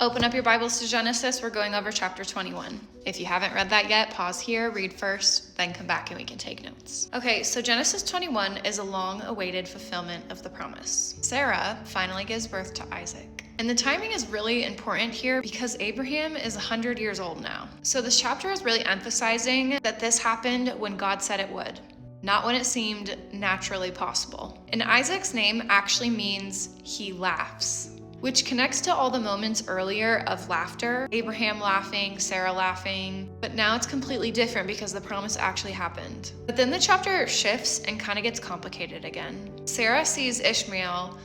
Open up your Bibles to Genesis. We're going over chapter 21. If you haven't read that yet, pause here, read first, then come back and we can take notes. Okay, so Genesis 21 is a long-awaited fulfillment of the promise. Sarah finally gives birth to Isaac. And the timing is really important here because Abraham is 100 years old now. So this chapter is really emphasizing that this happened when God said it would, not when it seemed naturally possible. And Isaac's name actually means he laughs, which connects to all the moments earlier of laughter, Abraham laughing, Sarah laughing, but now it's completely different because the promise actually happened. But then the chapter shifts and kind of gets complicated again. Sarah sees Ishmael,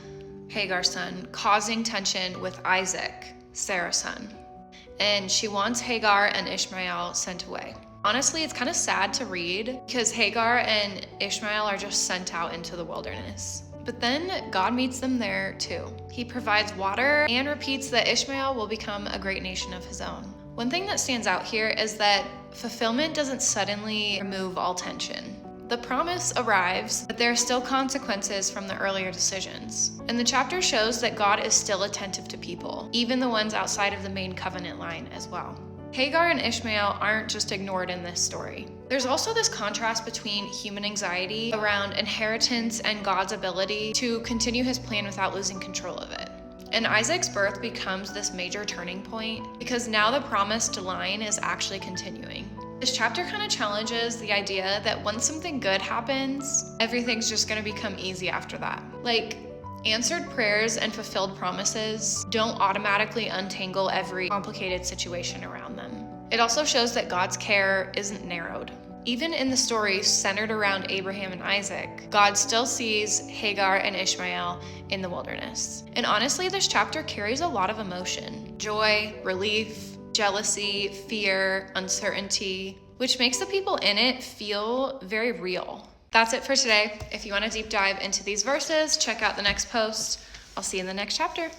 Hagar's son, causing tension with Isaac, Sarah's son, and she wants Hagar and Ishmael sent away. Honestly, it's kind of sad to read because Hagar and Ishmael are just sent out into the wilderness. But then God meets them there too. He provides water and repeats that Ishmael will become a great nation of his own. One thing that stands out here is that fulfillment doesn't suddenly remove all tension. The promise arrives, but there are still consequences from the earlier decisions. And the chapter shows that God is still attentive to people, even the ones outside of the main covenant line as well. Hagar and Ishmael aren't just ignored in this story. There's also this contrast between human anxiety around inheritance and God's ability to continue his plan without losing control of it. And Isaac's birth becomes this major turning point because now the promised line is actually continuing. This chapter kind of challenges the idea that once something good happens, everything's just going to become easy after that. Like, answered prayers and fulfilled promises don't automatically untangle every complicated situation around them. It also shows that God's care isn't narrowed. Even in the story centered around Abraham and Isaac, God still sees Hagar and Ishmael in the wilderness. And honestly, this chapter carries a lot of emotion: joy, relief, jealousy, fear, uncertainty, which makes the people in it feel very real. That's it for today. If you want to deep dive into these verses, check out the next post. I'll see you in the next chapter.